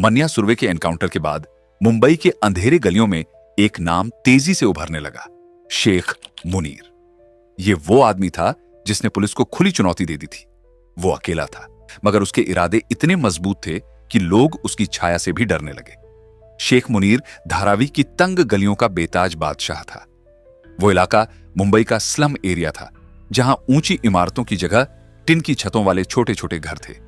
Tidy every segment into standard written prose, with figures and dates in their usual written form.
मन्या सुरवे के एनकाउंटर के बाद मुंबई के अंधेरे गलियों में एक नाम तेजी से उभरने लगा, शेख मुनीर। ये वो आदमी था जिसने पुलिस को खुली चुनौती दे दी थी। वो अकेला था, मगर उसके इरादे इतने मजबूत थे कि लोग उसकी छाया से भी डरने लगे। शेख मुनीर धारावी की तंग गलियों का बेताज बादशाह था। वो इलाका मुंबई का स्लम एरिया था, जहां ऊंची इमारतों की जगह टिन की छतों वाले छोटे छोटे घर थे।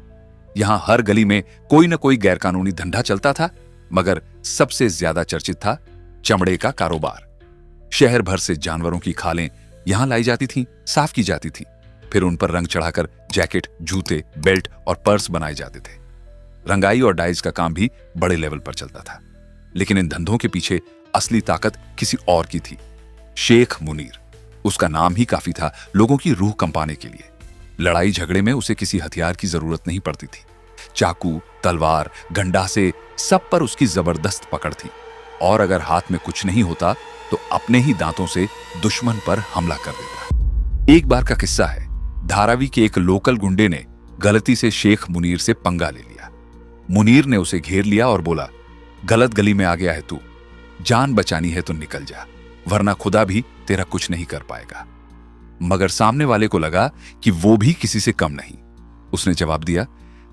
यहां हर गली में कोई न कोई गैरकानूनी धंधा चलता था, मगर सबसे ज्यादा चर्चित था चमड़े का कारोबार। शहर भर से जानवरों की खालें यहां लाई जाती थीं, साफ की जाती थीं, फिर उन पर रंग चढ़ाकर जैकेट, जूते, बेल्ट और पर्स बनाए जाते थे। रंगाई और डाइज का काम भी बड़े लेवल पर चलता था, लेकिन इन धंधों के पीछे असली ताकत किसी और की थी, शेख मुनीर। उसका नाम ही काफी था लोगों की रूह कंपाने के लिए। लड़ाई झगड़े में उसे किसी हथियार की जरूरत नहीं पड़ती थी। चाकू, तलवार, गंडासे, सब पर उसकी जबरदस्त पकड़ थी, और अगर हाथ में कुछ नहीं होता तो अपने ही दांतों से दुश्मन पर हमला कर देता। एक बार का किस्सा है, धारावी के एक लोकल गुंडे ने गलती से शेख मुनीर से पंगा ले लिया। मुनीर ने उसे घेर लिया और बोला, गलत गली में आ गया है तू, जान बचानी है तो निकल जा, वरना खुदा भी तेरा कुछ नहीं कर पाएगा। मगर सामने वाले को लगा कि वो भी किसी से कम नहीं। उसने जवाब दिया,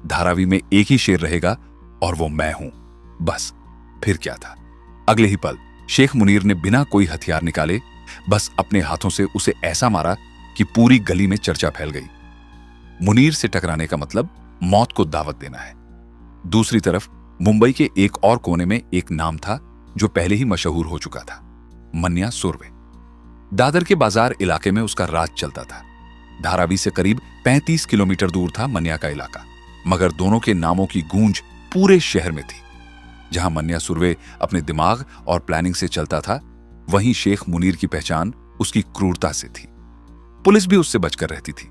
धारावी में एक ही शेर रहेगा और वो मैं हूं, बस। फिर क्या था, अगले ही पल शेख मुनीर ने बिना कोई हथियार निकाले बस अपने हाथों से उसे ऐसा मारा कि पूरी गली में चर्चा फैल गई। मुनीर से टकराने का मतलब मौत को दावत देना है। दूसरी तरफ मुंबई के एक और कोने में एक नाम था जो पहले ही मशहूर हो चुका था, मन्या सुरवे। दादर के बाजार इलाके में उसका राज चलता था। धारावी से करीब 35 किलोमीटर दूर था मन्या का इलाका, मगर दोनों के नामों की गूंज पूरे शहर में थी। जहां मन्या सुरवे अपने दिमाग और प्लानिंग से चलता था, वहीं शेख मुनीर की पहचान उसकी क्रूरता से थी। पुलिस भी उससे बचकर रहती थी।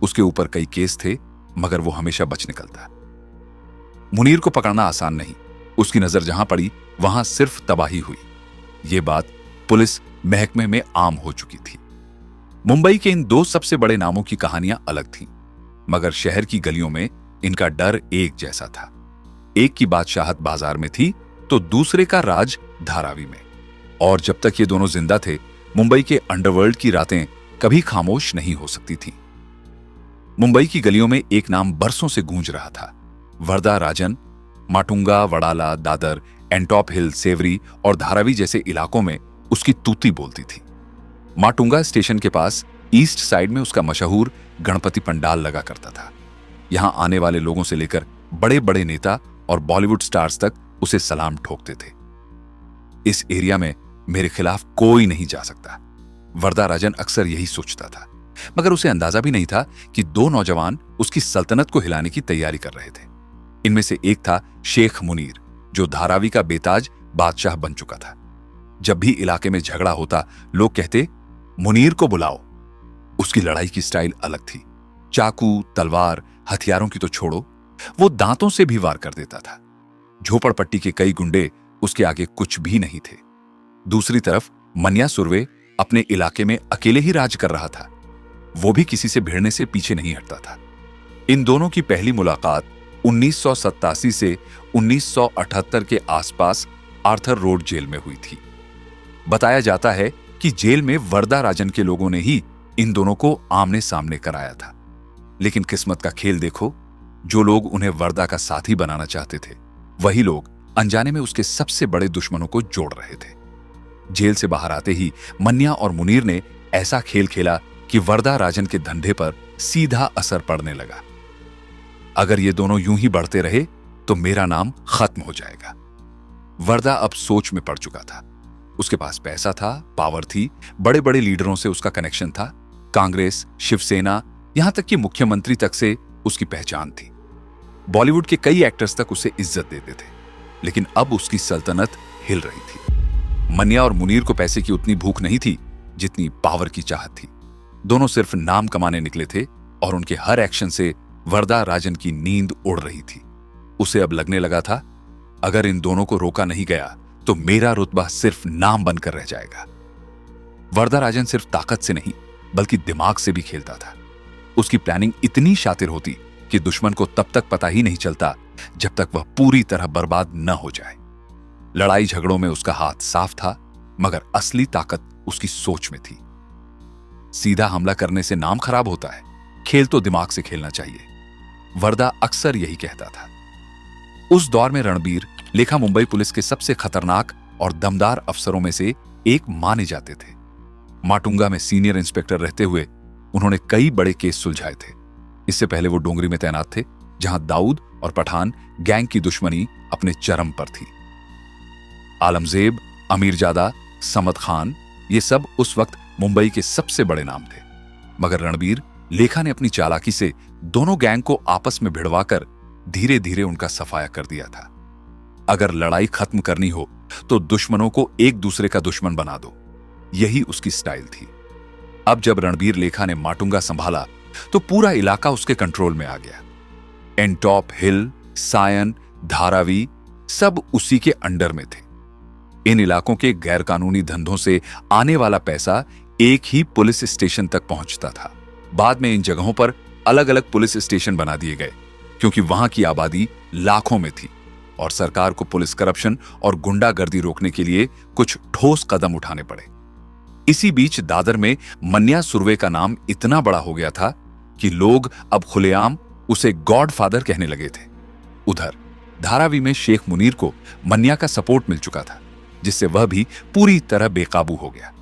उसके ऊपर कई केस थे, मगर वो हमेशा बच निकलता। मुनीर को पकड़ना आसान नहीं। उसकी नजर जहां पड़ी वहां सिर्फ तबाही हुई। ये बात पुलिस महकमे में आम हो चुकी थी। मुंबई के इन दो सबसे बड़े नामों की कहानियां अलग थीं, मगर शहर की गलियों में इनका डर एक जैसा था। एक की बादशाहत बाजार में थी तो दूसरे का राज धारावी में। और जब तक ये दोनों जिंदा थे, मुंबई के अंडरवर्ल्ड की रातें कभी खामोश नहीं हो सकती थीं। मुंबई की गलियों में एक नाम बरसों से गूंज रहा था, वरदा राजन। माटुंगा, वडाला, दादर, एंटॉप हिल, सेवरी और धारावी जैसे इलाकों में उसकी तूती बोलती थी। माटुंगा स्टेशन के पास ईस्ट साइड में उसका मशहूर गणपति पंडाल लगा करता था। यहां आने वाले लोगों से लेकर बड़े बड़े नेता और बॉलीवुड स्टार्स तक उसे सलाम ठोकते थे। इस एरिया में मेरे खिलाफ कोई नहीं जा सकता, वरदा राजन अक्सर यही सोचता था। मगर उसे अंदाजा भी नहीं था कि दो नौजवान उसकी सल्तनत को हिलाने की तैयारी कर रहे थे। इनमें से एक था शेख मुनीर, जो धारावी का बेताज बादशाह बन चुका था। जब भी इलाके में झगड़ा होता, लोग कहते, मुनीर को बुलाओ। उसकी लड़ाई की स्टाइल अलग थी। चाकू, तलवार, हथियारों की तो छोड़ो, वो दांतों से भी वार कर देता था। झोपड़पट्टी के कई गुंडे उसके आगे कुछ भी नहीं थे। दूसरी तरफ मन्या सुरवे अपने इलाके में अकेले ही राज कर रहा था। वो भी किसी से भिड़ने से पीछे नहीं हटता था। इन दोनों की पहली मुलाकात 1987 से 1978 के आसपास आर्थर रोड जेल में हुई थी। बताया जाता है कि जेल में वरदा राजन के लोगों ने ही इन दोनों को आमने सामने कराया था। लेकिन किस्मत का खेल देखो, जो लोग उन्हें वरदा का साथी बनाना चाहते थे, वही लोग अनजाने में उसके सबसे बड़े दुश्मनों को जोड़ रहे थे। जेल से बाहर आते ही मन्या और मुनीर ने ऐसा खेल खेला कि वरदा राजन के धंधे पर सीधा असर पड़ने लगा। अगर ये दोनों यूं ही बढ़ते रहे तो मेरा नाम खत्म हो जाएगा। वरदा अब सोच में पड़ चुका था। उसके पास पैसा था, पावर थी, बड़े बड़े लीडरों से उसका कनेक्शन था। कांग्रेस, शिवसेना, यहां तक कि मुख्यमंत्री तक से उसकी पहचान थी। बॉलीवुड के कई एक्टर्स तक उसे इज्जत देते थे। लेकिन अब उसकी सल्तनत हिल रही थी। मन्या और मुनीर को पैसे की उतनी भूख नहीं थी जितनी पावर की चाहत थी। दोनों सिर्फ नाम कमाने निकले थे और उनके हर एक्शन से वरदा राजन की नींद उड़ रही थी। उसे अब लगने लगा था, अगर इन दोनों को रोका नहीं गया तो मेरा रुतबा सिर्फ नाम बनकर रह जाएगा। वरदा राजन सिर्फ ताकत से नहीं बल्कि दिमाग से भी खेलता था। उसकी प्लानिंग इतनी शातिर होती कि दुश्मन को तब तक पता ही नहीं चलता जब तक वह पूरी तरह बर्बाद न हो जाए। लड़ाई झगड़ों में उसका हाथ साफ था, मगर असली ताकत उसकी सोच में थी। सीधा हमला करने से नाम खराब होता है, खेल तो दिमाग से खेलना चाहिए, वर्दा अक्सर यही कहता था। उस दौर में रणबीर लेखा मुंबई पुलिस के सबसे खतरनाक और दमदार अफसरों में से एक माने जाते थे। माटुंगा में सीनियर इंस्पेक्टर रहते हुए उन्होंने कई बड़े केस सुलझाए थे। इससे पहले वो डोंगरी में तैनात थे, जहां दाऊद और पठान गैंग की दुश्मनी अपने चरम पर थी। आलमजेब, अमीरजादा, समद खान, ये सब उस वक्त मुंबई के सबसे बड़े नाम थे। मगर रणबीर लेखा ने अपनी चालाकी से दोनों गैंग को आपस में भिड़वाकर धीरे धीरे उनका सफाया कर दिया था। अगर लड़ाई खत्म करनी हो तो दुश्मनों को एक दूसरे का दुश्मन बना दो, यही उसकी स्टाइल थी। अब जब रणबीर लेखा ने माटुंगा संभाला तो पूरा इलाका उसके कंट्रोल में आ गया। एंटॉप हिल, सायन, धारावी सब उसी के अंडर में थे। इन इलाकों के गैरकानूनी धंधों से आने वाला पैसा एक ही पुलिस स्टेशन तक पहुंचता था। बाद में इन जगहों पर अलग अलग पुलिस स्टेशन बना दिए गए, क्योंकि वहां की आबादी लाखों में थी और सरकार को पुलिस करप्शन और गुंडागर्दी रोकने के लिए कुछ ठोस कदम उठाने पड़े। इसी बीच दादर में मन्या सुर्वे का नाम इतना बड़ा हो गया था कि लोग अब खुलेआम उसे गॉडफादर कहने लगे थे। उधर धारावी में शेख मुनीर को मन्या का सपोर्ट मिल चुका था, जिससे वह भी पूरी तरह बेकाबू हो गया।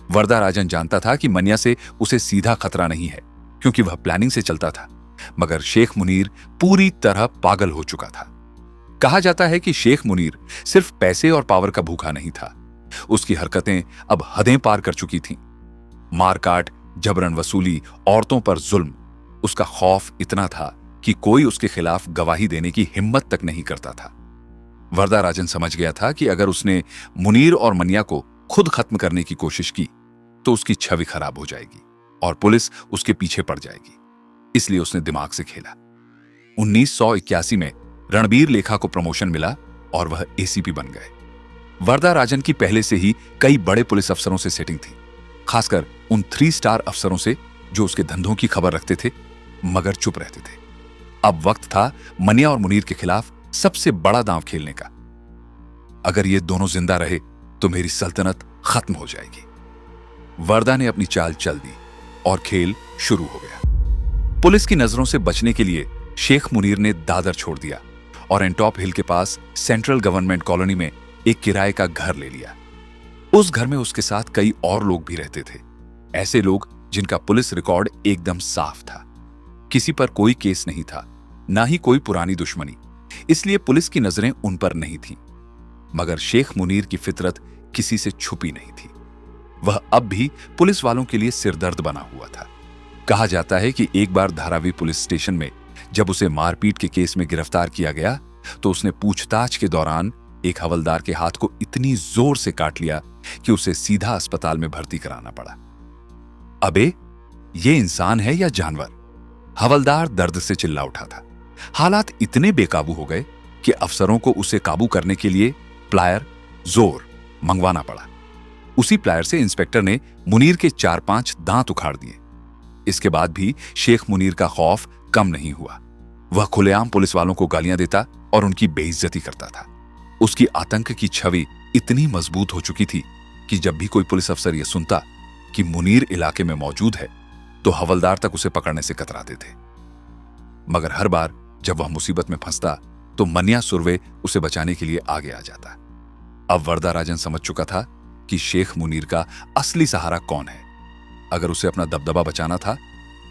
वर्दा राजन जानता था कि मन्या से उसे सीधा खतरा नहीं है, क्योंकि वह प्लानिंग से चलता था, मगर शेख मुनीर पूरी तरह पागल हो चुका था। कहा जाता है कि शेख मुनीर सिर्फ पैसे और पावर का भूखा नहीं था, उसकी हरकतें अब हदें पार कर चुकी थीं। मारकाट, जबरन वसूली, औरतों पर जुल्म, उसका खौफ इतना था कि कोई उसके खिलाफ गवाही देने की हिम्मत तक नहीं करता था। वर्दा राजन समझ गया था कि अगर उसने मुनीर और मन्या को खुद खत्म करने की कोशिश की तो उसकी छवि खराब हो जाएगी और पुलिस उसके पीछे पड़ जाएगी। इसलिए उसने दिमाग से खेला। 1981 में रणबीर लेखा को प्रमोशन मिला और वह एसीपी बन गए। वर्दा राजन की पहले से ही कई बड़े पुलिस अफसरों से सेटिंग थी, खासकर उन 3 स्टार अफसरों से जो उसके धंधों की खबर रखते थे मगर चुप रहते थे। अब वक्त था मन्या और मुनीर के खिलाफ सबसे बड़ा दांव खेलने का। अगर ये दोनों जिंदा रहे तो मेरी सल्तनत खत्म हो जाएगी। वर्दा ने अपनी चाल चल दी और खेल शुरू हो गया। पुलिस की नजरों से बचने के लिए शेख मुनीर ने दादर छोड़ दिया और एंटॉप हिल के पास सेंट्रल गवर्नमेंट कॉलोनी में एक किराए का घर ले लिया। उस घर में उसके साथ कई और लोग भी रहते थे, ऐसे लोग जिनका पुलिस रिकॉर्ड एकदम साफ था। किसी पर कोई केस नहीं था, ना ही कोई पुरानी दुश्मनी, इसलिए पुलिस की नजरें उन पर नहीं थीं। मगर शेख मुनीर की फितरत किसी से छुपी नहीं थी। वह अब भी पुलिस वालों के लिए सिरदर्द बना हुआ था। कहा जाता है कि एक बार धारावी पुलिस स्टेशन में जब उसे मारपीट के केस में गिरफ्तार किया गया तो उसने पूछताछ के दौरान एक हवलदार के हाथ को इतनी जोर से काट लिया कि उसे सीधा अस्पताल में भर्ती कराना पड़ा। अबे, ये इंसान है या जानवर? हवलदार दर्द से चिल्ला उठा था। हालात इतने बेकाबू हो गए कि अफसरों को उसे काबू करने के लिए प्लायर, जोर मंगवाना पड़ा। उसी प्लायर से इंस्पेक्टर ने मुनीर के 4-5 दांत उखाड़ दिए। इसके बाद भी शेख मुनीर का खौफ कम नहीं हुआ। वह खुलेआम पुलिस वालों को गालियां देता और उनकी बेइज्जती करता था। उसकी आतंक की छवि इतनी मजबूत हो चुकी थी कि जब भी कोई पुलिस अफसर यह सुनता कि मुनीर इलाके में मौजूद है तो हवलदार तक उसे पकड़ने से कतराते थे। मगर हर बार जब वह मुसीबत में फंसता तो मन्या सुर्वे उसे बचाने के लिए आगे आ जाता। अब वर्दा राजन समझ चुका था कि शेख मुनीर का असली सहारा कौन है। अगर उसे अपना दबदबा बचाना था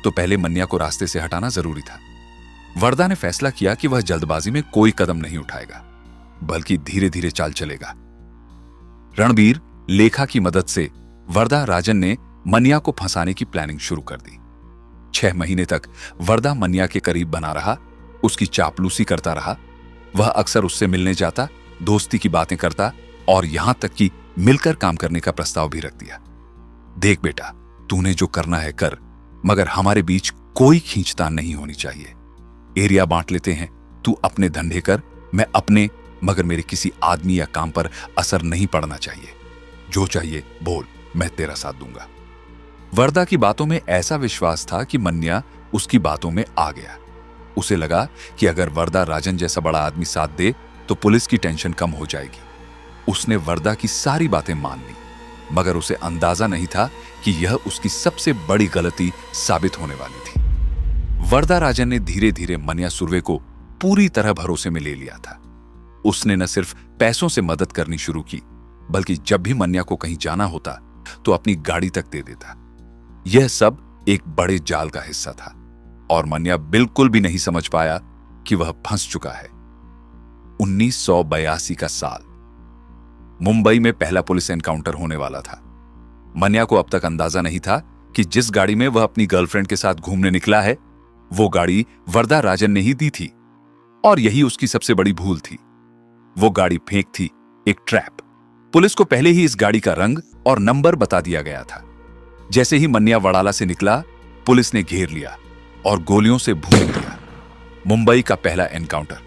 तो पहले मन्या को रास्ते से हटाना जरूरी था। वर्दा ने फैसला किया कि वह जल्दबाजी में कोई कदम नहीं उठाएगा, बल्कि धीरे धीरे चाल चलेगा। रणबीर लेखा की मदद से वर्दा राजन ने मन्या को फंसाने की प्लानिंग शुरू कर दी। 6 महीने तक वर्दा मन्या के करीब बना रहा, उसकी चापलूसी करता रहा। वह अक्सर उससे मिलने जाता, दोस्ती की बातें करता और यहां तक कि मिलकर काम करने का प्रस्ताव भी रख दिया। देख बेटा, तूने जो करना है कर, मगर हमारे बीच कोई खींचतान नहीं होनी चाहिए। एरिया बांट लेते हैं, तू अपने धंधे कर, मैं अपने, मगर मेरे किसी आदमी या काम पर असर नहीं पड़ना चाहिए। जो चाहिए बोल, मैं तेरा साथ दूंगा। वर्दा की बातों में ऐसा विश्वास था कि मन्या उसकी बातों में आ गया। उसे लगा कि अगर वरदा राजन जैसा बड़ा आदमी साथ दे तो पुलिस की टेंशन कम हो जाएगी। उसने वरदा की सारी बातें मान ली, मगर उसे अंदाजा नहीं था कि यह उसकी सबसे बड़ी गलती साबित होने वाली थी। वरदा राजन ने धीरे धीरे मन्या सुर्वे को पूरी तरह भरोसे में ले लिया था। उसने न सिर्फ पैसों से मदद करनी शुरू की, बल्कि जब भी मन्या को कहीं जाना होता तो अपनी गाड़ी तक दे देता। यह सब एक बड़े जाल का हिस्सा था और मन्या बिल्कुल भी नहीं समझ पाया कि वह फंस चुका है। 1982 का साल, मुंबई में पहला पुलिस एनकाउंटर होने वाला था। मन्या को अब तक अंदाजा नहीं था कि जिस गाड़ी में वह अपनी गर्लफ्रेंड के साथ घूमने निकला है, वो गाड़ी वरदा राजन ने ही दी थी और यही उसकी सबसे बड़ी भूल थी। वो गाड़ी फेंक थी, एक ट्रैप। पुलिस को पहले ही इस गाड़ी का रंग और नंबर बता दिया गया था। जैसे ही मन्या वड़ाला से निकला, पुलिस ने घेर लिया और गोलियों से भून दिया। मुंबई का पहला एनकाउंटर।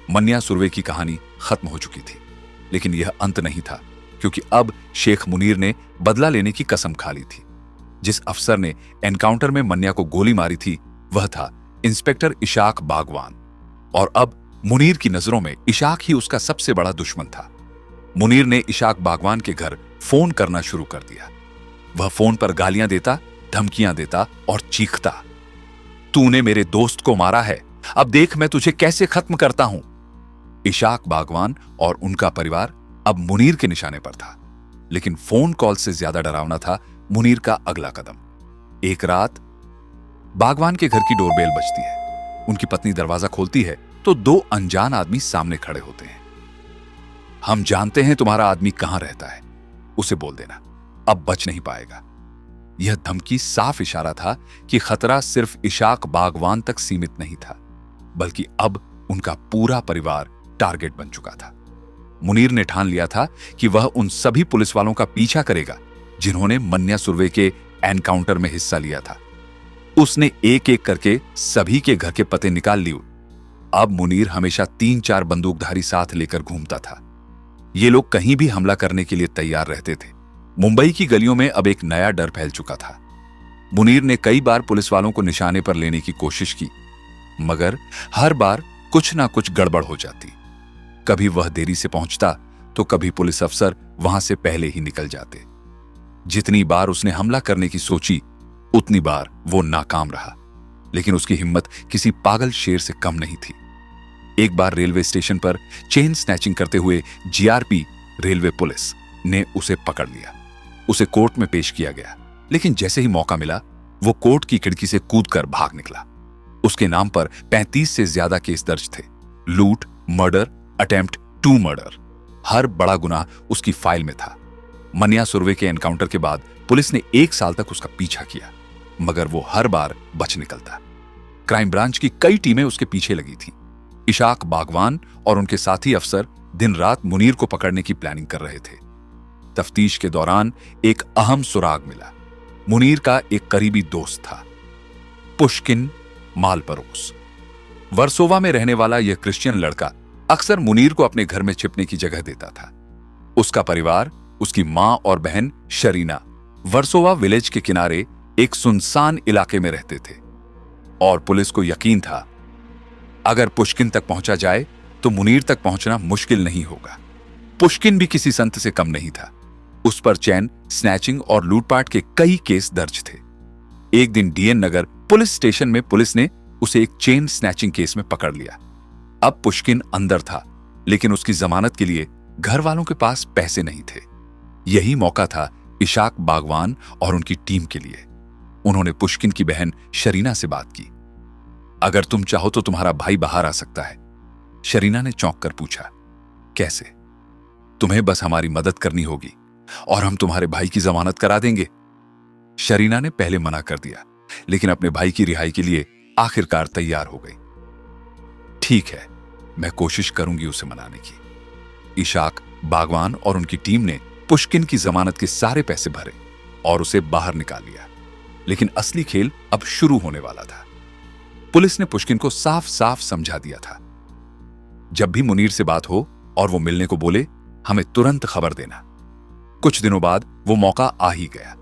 मन्या सुर्वे की कहानी खत्म हो चुकी थी, लेकिन यह अंत नहीं था, क्योंकि अब शेख मुनीर ने बदला लेने की कसम खा ली थी। जिस अफसर ने एनकाउंटर में मन्या को गोली मारी थी, वह था इंस्पेक्टर इशाक बागवान। और अब मुनीर की नजरों में इशाक ही उसका सबसे बड़ा दुश्मन था। मुनीर ने इशाक बागवान के घर फोन करना शुरू कर दिया। वह फोन पर गालियां देता, धमकियां देता और चीखता, तूने मेरे दोस्त को मारा है, अब देख मैं तुझे कैसे खत्म करता हूं। इशाक बागवान और उनका परिवार अब मुनीर के निशाने पर था, लेकिन फोन कॉल से ज्यादा डरावना था मुनीर का अगला कदम। एक रात बागवान के घर की डोरबेल बजती है। उनकी पत्नी दरवाजा खोलती है तो दो अनजान आदमी सामने खड़े होते हैं। हम जानते हैं तुम्हारा आदमी कहां रहता है, उसे बोल देना, अब बच नहीं पाएगा। यह धमकी साफ इशारा था कि खतरा सिर्फ इशाक बागवान तक सीमित नहीं था, बल्कि अब उनका पूरा परिवार टारगेट बन चुका था। मुनीर ने ठान लिया था कि वह उन सभी पुलिस वालों का पीछा करेगा जिन्होंने मन्या सुर्वे के एनकाउंटर में हिस्सा लिया था। उसने एक एक करके सभी के घर के पते निकाल लिए। अब मुनीर हमेशा 3-4 बंदूकधारी साथ लेकर घूमता था। ये लोग कहीं भी हमला करने के लिए तैयार रहते थे। मुंबई की गलियों में अब एक नया डर फैल चुका था। मुनीर ने कई बार पुलिस वालों को निशाने पर लेने की कोशिश की, मगर हर बार कुछ ना कुछ गड़बड़ हो जाती। कभी वह देरी से पहुंचता तो कभी पुलिस अफसर वहां से पहले ही निकल जाते। जितनी बार उसने हमला करने की सोची, उतनी बार वो नाकाम रहा, लेकिन उसकी हिम्मत किसी पागल शेर से कम नहीं थी। एक बार रेलवे स्टेशन पर चेन स्नैचिंग करते हुए जीआरपी रेलवे पुलिस ने उसे पकड़ लिया। उसे कोर्ट में पेश किया गया, लेकिन जैसे ही मौका मिला वो कोर्ट की खिड़की से कूदकर भाग निकला। उसके नाम पर 35 से ज्यादा केस दर्ज थे। लूट, मर्डर, अटेम्प्ट टू मर्डर, हर बड़ा गुनाह उसकी फाइल में था। मन्या सुर्वे के एनकाउंटर के बाद पुलिस ने 1 साल तक उसका पीछा किया, मगर वो हर बार बच निकलता। क्राइम ब्रांच की कई टीमें उसके पीछे लगी थीं। इशाक बागवान और उनके साथी अफसर दिन रात मुनीर को पकड़ने की प्लानिंग कर रहे थे। तफ्तीश के दौरान एक अहम सुराग मिला। मुनीर का एक करीबी दोस्त था, पुष्किन मालपरोस। वर्सोवा में रहने वाला यह क्रिश्चियन लड़का अक्सर मुनीर को अपने घर में छिपने की जगह देता था। उसका परिवार, उसकी मां और बहन शरीना वर्सोवा विलेज के किनारे एक सुनसान इलाके में रहते थे और पुलिस को यकीन था अगर पुष्किन तक पहुंचा जाए तो मुनीर तक पहुंचना मुश्किल नहीं होगा। पुष्किन भी किसी संत से कम नहीं था। उस पर चैन स्नैचिंग और लूटपाट के कई केस दर्ज थे। एक दिन डीएन नगर पुलिस स्टेशन में पुलिस ने उसे एक चेन स्नैचिंग केस में पकड़ लिया। अब पुष्किन अंदर था, लेकिन उसकी जमानत के लिए घर वालों के पास पैसे नहीं थे। यही मौका था इशाक बागवान और उनकी टीम के लिए। उन्होंने पुष्किन की बहन शरीना से बात की। अगर तुम चाहो तो तुम्हारा भाई बाहर आ सकता है। शरीना ने चौंक कर पूछा, कैसे? तुम्हें बस हमारी मदद करनी होगी और हम तुम्हारे भाई की जमानत करा देंगे। शरीना ने पहले मना कर दिया, लेकिन अपने भाई की रिहाई के लिए आखिरकार तैयार हो गई। ठीक है, मैं कोशिश करूंगी उसे मनाने की। इशाक बागवान और उनकी टीम ने पुष्किन की जमानत के सारे पैसे भरे और उसे बाहर निकाल लिया। लेकिन असली खेल अब शुरू होने वाला था। पुलिस ने पुष्किन को साफ साफ समझा दिया था, जब भी मुनीर से बात हो और वो मिलने को बोले, हमें तुरंत खबर देना। कुछ दिनों बाद वो मौका आ ही गया।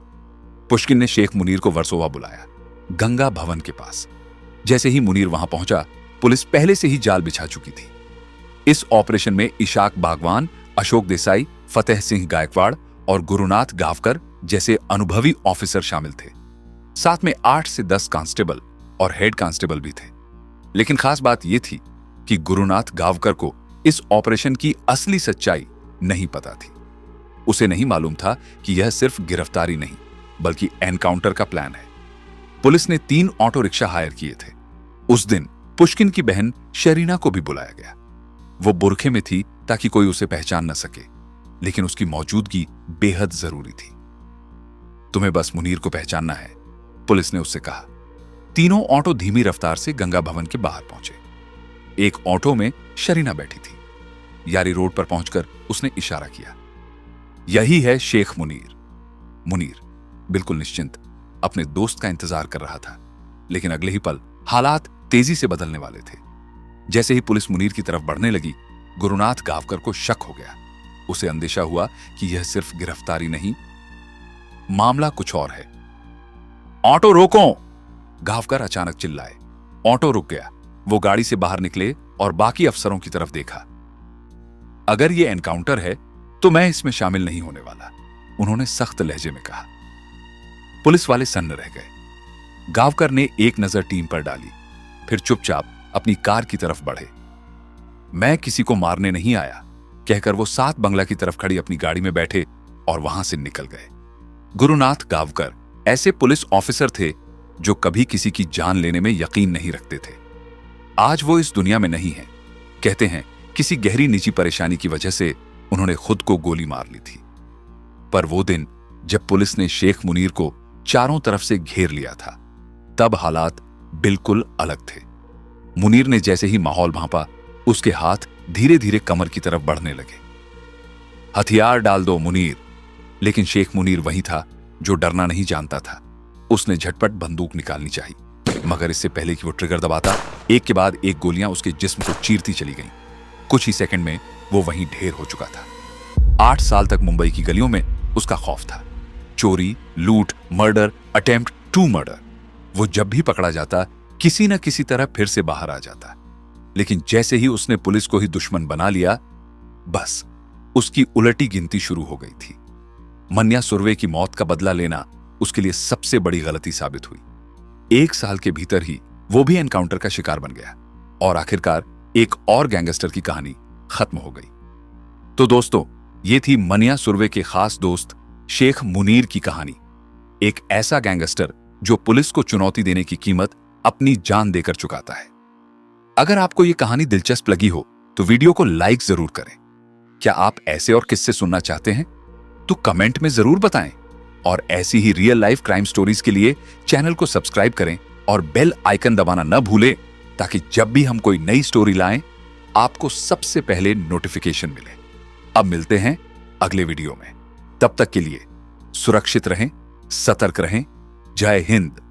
पुष्किन ने शेख मुनीर को वर्सोवा बुलाया, गंगा भवन के पास। जैसे ही मुनीर वहां पहुंचा, पुलिस पहले से ही जाल बिछा चुकी थी। इस ऑपरेशन में इशाक बागवान, अशोक देसाई, फतेह सिंह गायकवाड़ और गुरुनाथ गावकर जैसे अनुभवी ऑफिसर शामिल थे। साथ में 8 से 10 कांस्टेबल और हेड कांस्टेबल भी थे। लेकिन खास बात यह थी कि गुरुनाथ गावकर को इस ऑपरेशन की असली सच्चाई नहीं पता थी। उसे नहीं मालूम था कि यह सिर्फ गिरफ्तारी नहीं बल्कि एनकाउंटर का प्लान है। पुलिस ने 3 ऑटो रिक्शा हायर किए थे। उस दिन पुष्किन की बहन शरीना को भी बुलाया गया। वो बुरखे में थी ताकि कोई उसे पहचान न सके, लेकिन उसकी मौजूदगी बेहद जरूरी थी। तुम्हें बस मुनीर को पहचानना है, पुलिस ने उससे कहा। तीनों ऑटो धीमी रफ्तार से गंगा भवन के बाहर पहुंचे। एक ऑटो में शरीना बैठी थी। यारी रोड पर पहुंचकर उसने इशारा किया, यही है शेख मुनीर। मुनीर बिल्कुल निश्चिंत अपने दोस्त का इंतजार कर रहा था, लेकिन अगले ही पल हालात तेजी से बदलने वाले थे। जैसे ही पुलिस मुनीर की तरफ बढ़ने लगी, गुरुनाथ गावकर को शक हो गया। उसे अंदेशा हुआ कि यह सिर्फ गिरफ्तारी नहीं, मामला कुछ और है। ऑटो रोको! गावकर अचानक चिल्लाए। ऑटो रुक गया। वो गाड़ी से बाहर निकले और बाकी अफसरों की तरफ देखा। अगर यह एनकाउंटर है तो मैं इसमें शामिल नहीं होने वाला, उन्होंने सख्त लहजे में कहा। पुलिस वाले सन्न रह गए। गावकर ने एक नजर टीम पर डाली, फिर चुपचाप अपनी कार की तरफ बढ़े। मैं किसी को मारने नहीं आया, कहकर वो 7 बंगला की तरफ खड़ी अपनी गाड़ी में बैठे और वहां से निकल गए। गुरुनाथ गावकर ऐसे पुलिस ऑफिसर थे जो कभी किसी की जान लेने में यकीन नहीं रखते थे। आज वो इस दुनिया में नहीं है। कहते हैं किसी गहरी निजी परेशानी की वजह से उन्होंने खुद को गोली मार ली थी। पर वो दिन जब पुलिस ने शेख मुनीर को चारों तरफ से घेर लिया था, तब हालात बिल्कुल अलग थे। मुनीर ने जैसे ही माहौल भांपा, उसके हाथ धीरे धीरे कमर की तरफ बढ़ने लगे। हथियार डाल दो मुनीर। लेकिन शेख मुनीर वही था जो डरना नहीं जानता था। उसने झटपट बंदूक निकालनी चाहिए, मगर इससे पहले कि वो ट्रिगर दबाता, एक के बाद एक गोलियां उसके जिस्म को चीरती चली गईं। कुछ ही सेकंड में वो वहीं ढेर हो चुका था। 8 साल तक मुंबई की गलियों में उसका खौफ था। चोरी, लूट, मर्डर, अटेम्प्ट टू मर्डर। वो जब भी पकड़ा जाता, किसी न किसी तरह फिर से बाहर आ जाता। लेकिन जैसे ही उसने पुलिस को ही दुश्मन बना लिया, बस उसकी उलटी गिनती शुरू हो गई थी। मन्या सुर्वे की मौत का बदला लेना उसके लिए सबसे बड़ी गलती साबित हुई। 1 साल के भीतर ही वो भी एनकाउंटर का शिकार बन गया और आखिरकार एक और गैंगस्टर की कहानी खत्म हो गई। तो दोस्तों, ये थी मन्या सुर्वे के खास दोस्त शेख मुनीर की कहानी। एक ऐसा गैंगस्टर जो पुलिस को चुनौती देने की कीमत अपनी जान देकर चुकाता है। अगर आपको यह कहानी दिलचस्प लगी हो तो वीडियो को लाइक जरूर करें। क्या आप ऐसे और किस्से सुनना चाहते हैं तो कमेंट में जरूर बताएं, और ऐसी ही रियल लाइफ क्राइम स्टोरीज के लिए चैनल को सब्सक्राइब करें और बेल आइकन दबाना न भूलें, ताकि जब भी हम कोई नई स्टोरी लाएं आपको सबसे पहले नोटिफिकेशन मिले। अब मिलते हैं अगले वीडियो में। तब तक के लिए सुरक्षित रहें, सतर्क रहें। जय हिंद।